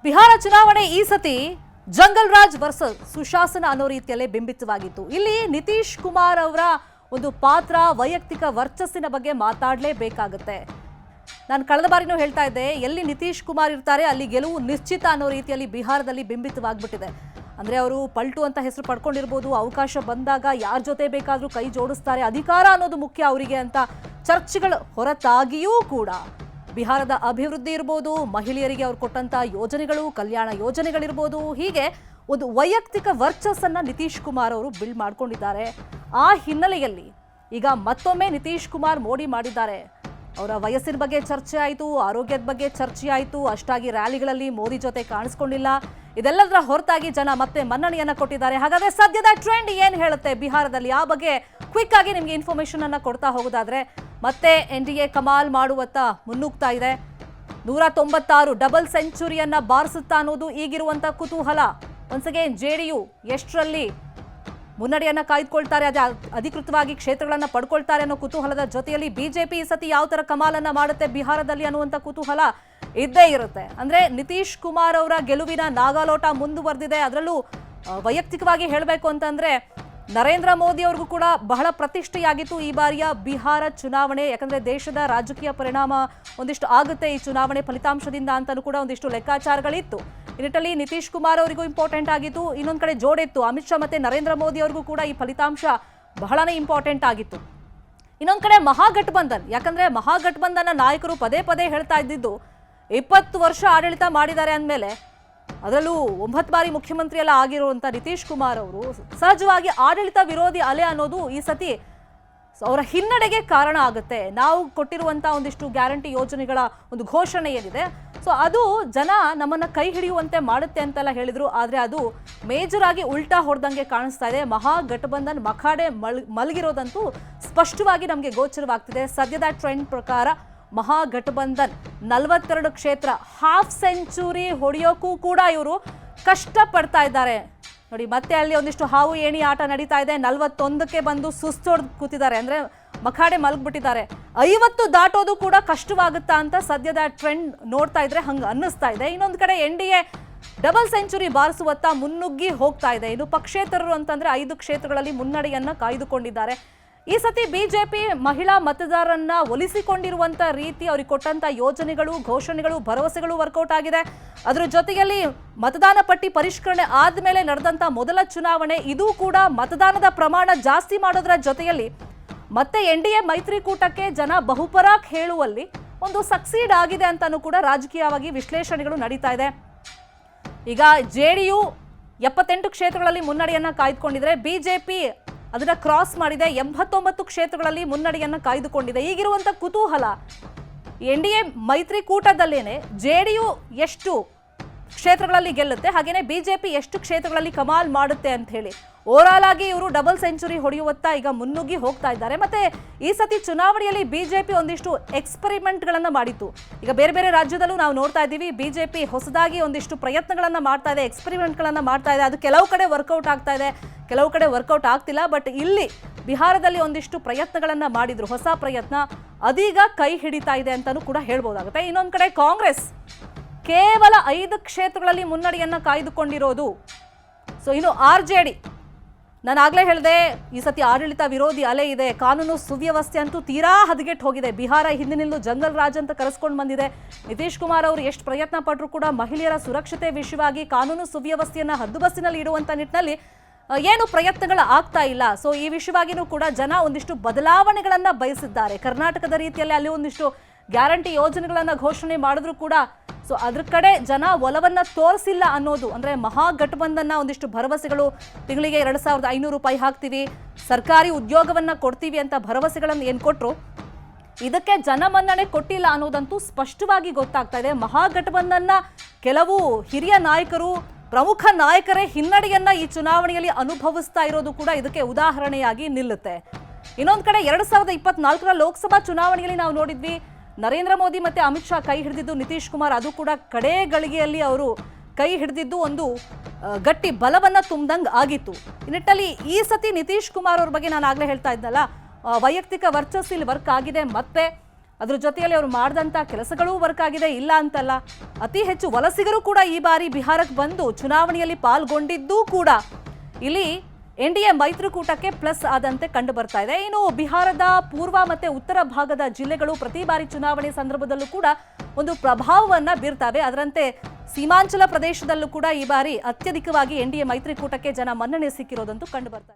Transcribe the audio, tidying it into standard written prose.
ಬಿಹಾರ ಚುನಾವಣೆ ಈ ಸತಿ ಜಂಗಲ್ ರಾಜ್ ವರ್ಸಸ್ ಸುಶಾಸನ ಅನ್ನೋ ರೀತಿಯಲ್ಲೇ ಬಿಂಬಿತವಾಗಿತ್ತು. ಇಲ್ಲಿ ನಿತೀಶ್ ಕುಮಾರ್ ಅವರ ಒಂದು ಪಾತ್ರ, ವೈಯಕ್ತಿಕ ವರ್ಚಸ್ಸಿನ ಬಗ್ಗೆ ಮಾತಾಡಲೇಬೇಕಾಗುತ್ತೆ. ನಾನು ಕಳೆದ ಬಾರಿನೂ ಹೇಳ್ತಾ ಇದ್ದೆ, ಎಲ್ಲಿ ನಿತೀಶ್ ಕುಮಾರ್ ಇರ್ತಾರೆ ಅಲ್ಲಿ ಗೆಲುವು ನಿಶ್ಚಿತ ಅನ್ನೋ ರೀತಿಯಲ್ಲಿ ಬಿಹಾರದಲ್ಲಿ ಬಿಂಬಿತವಾಗ್ಬಿಟ್ಟಿದೆ. ಅಂದರೆ ಅವರು ಪಲ್ಟು ಅಂತ ಹೆಸರು ಪಡ್ಕೊಂಡಿರ್ಬೋದು, ಅವಕಾಶ ಬಂದಾಗ ಯಾರ ಜೊತೆ ಬೇಕಾದರೂ ಕೈ ಜೋಡಿಸ್ತಾರೆ, ಅಧಿಕಾರ ಅನ್ನೋದು ಮುಖ್ಯ ಅವರಿಗೆ ಅಂತ ಚರ್ಚೆಗಳ ಹೊರತಾಗಿಯೂ ಕೂಡ ಬಿಹಾರದ ಅಭಿವೃದ್ಧಿ ಇರ್ಬೋದು, ಮಹಿಳೆಯರಿಗೆ ಅವ್ರು ಕೊಟ್ಟಂತ ಯೋಜನೆಗಳು, ಕಲ್ಯಾಣ ಯೋಜನೆಗಳಿರ್ಬೋದು, ಹೀಗೆ ಒಂದು ವೈಯಕ್ತಿಕ ವರ್ಚಸ್ಸನ್ನ ನಿತೀಶ್ ಕುಮಾರ್ ಅವರು ಬಿಲ್ಡ್ ಮಾಡ್ಕೊಂಡಿದ್ದಾರೆ. ಆ ಹಿನ್ನೆಲೆಯಲ್ಲಿ ಈಗ ಮತ್ತೊಮ್ಮೆ ನಿತೀಶ್ ಕುಮಾರ್ ಮೋಡಿ ಮಾಡಿದ್ದಾರೆ. ಅವರ ವಯಸ್ಸಿನ ಬಗ್ಗೆ ಚರ್ಚೆ ಆಯಿತು, ಆರೋಗ್ಯದ ಬಗ್ಗೆ ಚರ್ಚೆ ಆಯಿತು, ಅಷ್ಟಾಗಿ ರ್ಯಾಲಿಗಳಲ್ಲಿ ಮೋದಿ ಜೊತೆ ಕಾಣಿಸ್ಕೊಂಡಿಲ್ಲ. ಇದೆಲ್ಲದರ ಹೊರತಾಗಿ ಜನ ಮತ್ತೆ ಮನ್ನಣೆಯನ್ನ ಕೊಟ್ಟಿದ್ದಾರೆ. ಹಾಗಾದ್ರೆ ಸದ್ಯದ ಟ್ರೆಂಡ್ ಏನ್ ಹೇಳುತ್ತೆ ಬಿಹಾರದಲ್ಲಿ, ಆ ಬಗ್ಗೆ ಕ್ವಿಕ್ ಆಗಿ ನಿಮ್ಗೆ ಇನ್ಫಾರ್ಮೇಶನ್ ಅನ್ನ ಕೊಡ್ತಾ ಹೋಗೋದಾದ್ರೆ, ಮತ್ತೆ NDA ಕಮಾಲ್ ಮಾಡುವತ್ತ ಮುನ್ನುಗ್ತಾ ಇದೆ. 196 ಡಬಲ್ ಸೆಂಚುರಿಯನ್ನ ಬಾರಿಸುತ್ತಾ ಅನ್ನೋದು ಈಗಿರುವಂತ ಕುತೂಹಲ. ಒನ್ಸ್ ಅಗೇನ್ JDU ಎಷ್ಟರಲ್ಲಿ ಮುನ್ನಡೆಯನ್ನ ಕಾಯ್ದುಕೊಳ್ತಾರೆ, ಅದೇ ಅಧಿಕೃತವಾಗಿ ಕ್ಷೇತ್ರಗಳನ್ನ ಪಡ್ಕೊಳ್ತಾರೆ ಅನ್ನೋ ಕುತೂಹಲದ ಜೊತೆಯಲ್ಲಿ ಬಿಜೆಪಿ ಈ ಸತಿ ಯಾವ ತರ ಕಮಾಲನ್ನ ಮಾಡುತ್ತೆ ಬಿಹಾರದಲ್ಲಿ ಅನ್ನುವಂಥ ಕುತೂಹಲ ಇದ್ದೇ ಇರುತ್ತೆ. ಅಂದ್ರೆ ನಿತೀಶ್ ಕುಮಾರ್ ಅವರ ಗೆಲುವಿನ ನಾಗಾಲೋಟ ಮುಂದುವರೆದಿದೆ. ಅದರಲ್ಲೂ ವೈಯಕ್ತಿಕವಾಗಿ ಹೇಳಬೇಕು ಅಂತಂದ್ರೆ ನರೇಂದ್ರ ಮೋದಿ ಅವ್ರಿಗೂ ಕೂಡ ಬಹಳ ಪ್ರತಿಷ್ಠೆಯಾಗಿತ್ತು ಈ ಬಾರಿಯ ಬಿಹಾರ ಚುನಾವಣೆ. ಯಾಕಂದ್ರೆ ದೇಶದ ರಾಜಕೀಯ ಪರಿಣಾಮ ಒಂದಿಷ್ಟು ಆಗುತ್ತೆ ಈ ಚುನಾವಣೆ ಫಲಿತಾಂಶದಿಂದ ಅಂತಲೂ ಕೂಡ ಒಂದಿಷ್ಟು ಲೆಕ್ಕಾಚಾರಗಳಿತ್ತು. ಈ ನಿಟ್ಟಿನಲ್ಲಿ ನಿತೀಶ್ ಕುಮಾರ್ ಅವರಿಗೂ ಇಂಪಾರ್ಟೆಂಟ್ ಆಗಿತ್ತು. ಇನ್ನೊಂದು ಕಡೆ ಜೋಡಿತ್ತು ಅಮಿತ್ ಶಾ ಮತ್ತೆ ನರೇಂದ್ರ ಮೋದಿ ಅವ್ರಿಗೂ ಕೂಡ ಈ ಫಲಿತಾಂಶ ಬಹಳನೇ ಇಂಪಾರ್ಟೆಂಟ್ ಆಗಿತ್ತು. ಇನ್ನೊಂದು ಕಡೆ ಮಹಾಗಠಬಂಧನ್, ಯಾಕಂದ್ರೆ ಮಹಾಗಠಬಂಧನ ನಾಯಕರು ಪದೇ ಪದೇ ಹೇಳ್ತಾ ಇದ್ದಿದ್ದು 20 ವರ್ಷ ಆಡಳಿತ ಮಾಡಿದ್ದಾರೆ ಅಂದಮೇಲೆ, ಅದರಲ್ಲೂ 9 ಬಾರಿ ಮುಖ್ಯಮಂತ್ರಿ ಎಲ್ಲ ಆಗಿರುವಂತ ನಿತೀಶ್ ಕುಮಾರ್ ಅವರು ಸಹಜವಾಗಿ ಆಡಳಿತ ವಿರೋಧಿ ಅಲೆ ಅನ್ನೋದು ಈ ಸತಿ ಅವರ ಹಿನ್ನಡೆಗೆ ಕಾರಣ ಆಗುತ್ತೆ. ನಾವು ಕೊಟ್ಟಿರುವಂತ ಒಂದಿಷ್ಟು ಗ್ಯಾರಂಟಿ ಯೋಜನೆಗಳ ಒಂದು ಘೋಷಣೆ ಏನಿದೆ, ಸೊ ಅದು ಜನ ನಮ್ಮನ್ನ ಕೈ ಹಿಡಿಯುವಂತೆ ಮಾಡುತ್ತೆ ಅಂತೆಲ್ಲ ಹೇಳಿದ್ರು. ಆದ್ರೆ ಅದು ಮೇಜರ್ ಆಗಿ ಉಲ್ಟಾ ಹೊಡೆದಂಗೆ ಕಾಣಿಸ್ತಾ ಇದೆ. ಮಹಾಗಠಬಂಧನ್ ಮಖಾಡೆ ಮಲಗಿರೋದಂತೂ ಸ್ಪಷ್ಟವಾಗಿ ನಮಗೆ ಗೋಚರವಾಗ್ತಿದೆ. ಸದ್ಯದ ಟ್ರೆಂಡ್ ಪ್ರಕಾರ ಮಹಾಗಠಬಂಧನ್ 42 ಕ್ಷೇತ್ರ ಹಾಫ್ ಸೆಂಚುರಿ ಹೊಡೆಯೋಕ್ಕೂ ಕೂಡ ಇವರು ಕಷ್ಟಪಡ್ತಾ ಇದ್ದಾರೆ. ನೋಡಿ, ಮತ್ತೆ ಅಲ್ಲಿ ಒಂದಿಷ್ಟು ಹಾವು ಏಣಿ ಆಟ ನಡೀತಾ ಇದೆ. 41ಕ್ಕೆ ಬಂದು ಸುಸ್ತೊಡ್ದು ಕೂತಿದ್ದಾರೆ, ಅಂದ್ರೆ ಮಖಾಡೆ ಮಲಗ್ಬಿಟ್ಟಿದ್ದಾರೆ. 50 ದಾಟೋದು ಕೂಡ ಕಷ್ಟವಾಗುತ್ತಾ ಅಂತ ಸದ್ಯದ ಟ್ರೆಂಡ್ ನೋಡ್ತಾ ಇದ್ರೆ ಹಂಗ ಅನ್ನಿಸ್ತಾ ಇದೆ. ಇನ್ನೊಂದು ಕಡೆ NDA ಡಬಲ್ ಸೆಂಚುರಿ ಬಾರಿಸುವತ್ತ ಮುನ್ನುಗ್ಗಿ ಹೋಗ್ತಾ ಇದೆ. ಇನ್ನು ಪಕ್ಷೇತರರು ಅಂತಂದ್ರೆ 5 ಕ್ಷೇತ್ರಗಳಲ್ಲಿ ಮುನ್ನಡೆಯನ್ನ ಕಾಯ್ದುಕೊಂಡಿದ್ದಾರೆ. ಈ ಸತಿ ಬಿಜೆಪಿ ಮಹಿಳಾ ಮತದಾರರನ್ನ ಒಲಿಸಿಕೊಂಡಿರುವಂತ ರೀತಿ, ಅವ್ರಿಗೆ ಕೊಟ್ಟಂತ ಯೋಜನೆಗಳು, ಘೋಷಣೆಗಳು, ಭರವಸೆಗಳು ವರ್ಕೌಟ್ ಆಗಿದೆ. ಅದರ ಜೊತೆಯಲ್ಲಿ ಮತದಾನ ಪಟ್ಟಿ ಪರಿಷ್ಕರಣೆ ಆದ್ಮೇಲೆ ನಡೆದಂತ ಮೊದಲ ಚುನಾವಣೆ, ಇದು ಕೂಡ ಮತದಾನದ ಪ್ರಮಾಣ ಜಾಸ್ತಿ ಮಾಡೋದ್ರ ಜೊತೆಯಲ್ಲಿ ಮತ್ತೆ NDA ಮೈತ್ರಿಕೂಟಕ್ಕೆ ಜನ ಬಹುಪರಾಕ್ ಹೇಳುವಲ್ಲಿ ಒಂದು ಸಕ್ಸೀಡ್ ಆಗಿದೆ ಅಂತಾನೂ ಕೂಡ ರಾಜಕೀಯವಾಗಿ ವಿಶ್ಲೇಷಣೆಗಳು ನಡೀತಾ ಇದೆ. ಈಗ JDU 78 ಕ್ಷೇತ್ರಗಳಲ್ಲಿ ಮುನ್ನಡೆಯನ್ನ ಕಾಯ್ದುಕೊಂಡಿದ್ರೆ, ಬಿಜೆಪಿ ಅದನ್ನ ಕ್ರಾಸ್ ಮಾಡಿದೆ, 89 ಕ್ಷೇತ್ರಗಳಲ್ಲಿ ಮುನ್ನಡೆಯನ್ನ ಕಾಯ್ದುಕೊಂಡಿದೆ. ಈಗಿರುವಂತ ಕುತೂಹಲ, NDA ಮೈತ್ರಿಕೂಟದಲ್ಲೇನೆ JDU ಎಷ್ಟು ಕ್ಷೇತ್ರಗಳಲ್ಲಿ ಗೆಲ್ಲುತ್ತೆ, ಹಾಗೇನೆ ಬಿಜೆಪಿ ಎಷ್ಟು ಕ್ಷೇತ್ರಗಳಲ್ಲಿ ಕಮಾಲ್ ಮಾಡುತ್ತೆ ಅಂತ ಹೇಳಿ ಓವರಾಲ್ ಆಗಿ ಇವರು ಡಬಲ್ ಸೆಂಚುರಿ ಹೊಡೆಯುವತ್ತ ಈಗ ಮುನ್ನುಗ್ಗಿ ಹೋಗ್ತಾ ಇದ್ದಾರೆ. ಮತ್ತೆ ಈ ಸತಿ ಚುನಾವಣೆಯಲ್ಲಿ ಬಿಜೆಪಿ ಒಂದಿಷ್ಟು ಎಕ್ಸ್ಪೆರಿಮೆಂಟ್ಗಳನ್ನ ಮಾಡಿತ್ತು. ಈಗ ಬೇರೆ ಬೇರೆ ರಾಜ್ಯದಲ್ಲೂ ನಾವು ನೋಡ್ತಾ ಇದ್ದೀವಿ, ಬಿಜೆಪಿ ಹೊಸದಾಗಿ ಒಂದಿಷ್ಟು ಪ್ರಯತ್ನಗಳನ್ನ ಮಾಡ್ತಾ ಇದೆ, ಎಕ್ಸ್ಪೆರಿಮೆಂಟ್ಗಳನ್ನ ಮಾಡ್ತಾ ಇದೆ. ಅದು ಕೆಲವು ಕಡೆ ವರ್ಕೌಟ್ ಆಗ್ತಾ ಇದೆ, ಕೆಲವು ಕಡೆ ವರ್ಕೌಟ್ ಆಗ್ತಿಲ್ಲ. ಬಟ್ ಇಲ್ಲಿ ಬಿಹಾರದಲ್ಲಿ ಒಂದಿಷ್ಟು ಪ್ರಯತ್ನಗಳನ್ನ ಮಾಡಿದ್ರು, ಹೊಸ ಪ್ರಯತ್ನ, ಅದೀಗ ಕೈ ಹಿಡಿತಾ ಇದೆ ಅಂತಾನೂ ಕೂಡ ಹೇಳ್ಬೋದಾಗುತ್ತೆ. ಇನ್ನೊಂದು ಕಡೆ ಕಾಂಗ್ರೆಸ್ ಕೇವಲ 5 ಕ್ಷೇತ್ರಗಳಲ್ಲಿ ಮುನ್ನಡೆಯನ್ನ ಕಾಯ್ದುಕೊಂಡಿರೋದು. ಸೊ ಇನ್ನು RJD, ನಾನು ಆಗ್ಲೇ ಹೇಳಿದೆ, ಈ ಸತಿ ಆಡಳಿತ ವಿರೋಧಿ ಅಲೆ ಇದೆ. ಕಾನೂನು ಸುವ್ಯವಸ್ಥೆ ಅಂತೂ ತೀರಾ ಹದಗೆಟ್ಟು ಹೋಗಿದೆ. ಬಿಹಾರ ಹಿಂದಿನಿಂದಲೂ ಜಂಗಲ್ ರಾಜ್ ಅಂತ ಕರೆಸ್ಕೊಂಡು ಬಂದಿದೆ. ನಿತೀಶ್ ಕುಮಾರ್ ಅವರು ಎಷ್ಟು ಪ್ರಯತ್ನ ಪಟ್ಟರು ಕೂಡ ಮಹಿಳೆಯರ ಸುರಕ್ಷತೆ ವಿಷಯವಾಗಿ ಕಾನೂನು ಸುವ್ಯವಸ್ಥೆಯನ್ನ ಹದ್ದುಬಸ್ತಿನಲ್ಲಿ ಇಡುವಂತ ನಿಟ್ಟಿನಲ್ಲಿ ಏನು ಪ್ರಯತ್ನಗಳು ಆಗ್ತಾ ಇಲ್ಲ. ಸೊ ಈ ವಿಷಯವಾಗಿನೂ ಕೂಡ ಜನ ಒಂದಿಷ್ಟು ಬದಲಾವಣೆಗಳನ್ನ ಬಯಸಿದ್ದಾರೆ. ಕರ್ನಾಟಕದ ರೀತಿಯಲ್ಲಿ ಅಲ್ಲಿ ಒಂದಿಷ್ಟು ಗ್ಯಾರಂಟಿ ಯೋಜನೆಗಳನ್ನ ಘೋಷಣೆ ಮಾಡಿದ್ರು ಕೂಡ ಸೊ ಅದ್ರ ಕಡೆ ಜನ ಒಲವನ್ನ ತೋರಿಸಿಲ್ಲ ಅನ್ನೋದು. ಅಂದ್ರೆ ಮಹಾಗಠಬಂಧನ್ನ ಒಂದಿಷ್ಟು ಭರವಸೆಗಳು, ತಿಂಗಳಿಗೆ 2500 ರೂಪಾಯಿ ಹಾಕ್ತೀವಿ, ಸರ್ಕಾರಿ ಉದ್ಯೋಗವನ್ನ ಕೊಡ್ತೀವಿ ಅಂತ ಭರವಸೆಗಳನ್ನು ಏನ್ ಕೊಟ್ರು, ಇದಕ್ಕೆ ಜನಮನ್ನಣೆ ಕೊಟ್ಟಿಲ್ಲ ಅನ್ನೋದಂತೂ ಸ್ಪಷ್ಟವಾಗಿ ಗೊತ್ತಾಗ್ತಾ ಇದೆ. ಮಹಾಗಠಬಂಧನ್ನ ಕೆಲವು ಹಿರಿಯ ನಾಯಕರು, ಪ್ರಮುಖ ನಾಯಕರೇ ಹಿನ್ನಡೆಯನ್ನ ಈ ಚುನಾವಣೆಯಲ್ಲಿ ಅನುಭವಿಸ್ತಾ ಇರೋದು ಕೂಡ ಇದಕ್ಕೆ ಉದಾಹರಣೆಯಾಗಿ ನಿಲ್ಲುತ್ತೆ. ಇನ್ನೊಂದು ಕಡೆ 2024ರ ಲೋಕಸಭಾ ಚುನಾವಣೆಯಲ್ಲಿ ನಾವು ನೋಡಿದ್ವಿ, ನರೇಂದ್ರ ಮೋದಿ ಮತ್ತೆ ಅಮಿತ್ ಶಾ ಕೈ ಹಿಡಿದಿದ್ದು ನಿತೀಶ್ ಕುಮಾರ್, ಅದು ಕೂಡ ಕಡೆ ಗಳಿಗೆಯಲ್ಲಿ ಅವರು ಕೈ ಹಿಡಿದಿದ್ದು ಒಂದು ಗಟ್ಟಿ ಬಲವನ್ನ ತುಂಬ್ದಂಗ್ ಆಗಿತ್ತು. ಈ ನಿಟ್ಟಲ್ಲಿ ಈ ಸತಿ ನಿತೀಶ್ ಕುಮಾರ್ ಅವ್ರ ಬಗ್ಗೆ ನಾನು ಆಗ್ಲೇ ಹೇಳ್ತಾ ಇದ್ದಲ್ಲ, ವೈಯಕ್ತಿಕ ವರ್ಚಸ್ಸು ಇಲ್ಲಿ ವರ್ಕ್ ಆಗಿದೆ. ಮತ್ತೆ ಅದ್ರ ಜೊತೆಯಲ್ಲಿ ಅವರು ಮಾಡಿದಂಥ ಕೆಲಸಗಳೂ ವರ್ಕ್ ಆಗಿದೆ, ಇಲ್ಲ ಅಂತಲ್ಲ. ಅತಿ ಹೆಚ್ಚು ವಲಸಿಗರು ಕೂಡ ಈ ಬಾರಿ ಬಿಹಾರಕ್ಕೆ ಬಂದು ಚುನಾವಣೆಯಲ್ಲಿ ಪಾಲ್ಗೊಂಡಿದ್ದೂ ಕೂಡ ಇಲ್ಲಿ ಎನ್ಡಿಎ ಮೈತ್ರಿಕೂಟಕ್ಕೆ ಪ್ಲಸ್ ಆದಂತೆ ಕಂಡು ಬರ್ತಾ ಇದೆ. ಇನ್ನು ಬಿಹಾರದ ಪೂರ್ವ ಮತ್ತೆ ಉತ್ತರ ಭಾಗದ ಜಿಲ್ಲೆಗಳು ಪ್ರತಿ ಬಾರಿ ಚುನಾವಣೆ ಸಂದರ್ಭದಲ್ಲೂ ಕೂಡ ಒಂದು ಪ್ರಭಾವವನ್ನ ಬೀರ್ತಾವೆ. ಅದರಂತೆ ಸೀಮಾಂಚಲ ಪ್ರದೇಶದಲ್ಲೂ ಕೂಡ ಈ ಬಾರಿ ಅತ್ಯಧಿಕವಾಗಿ ಎನ್ಡಿಎ ಮೈತ್ರಿಕೂಟಕ್ಕೆ ಜನ ಮನ್ನಣೆ ಸಿಕ್ಕಿರೋದಂತೂ ಕಂಡು ಬರ್ತಾ ಇದೆ.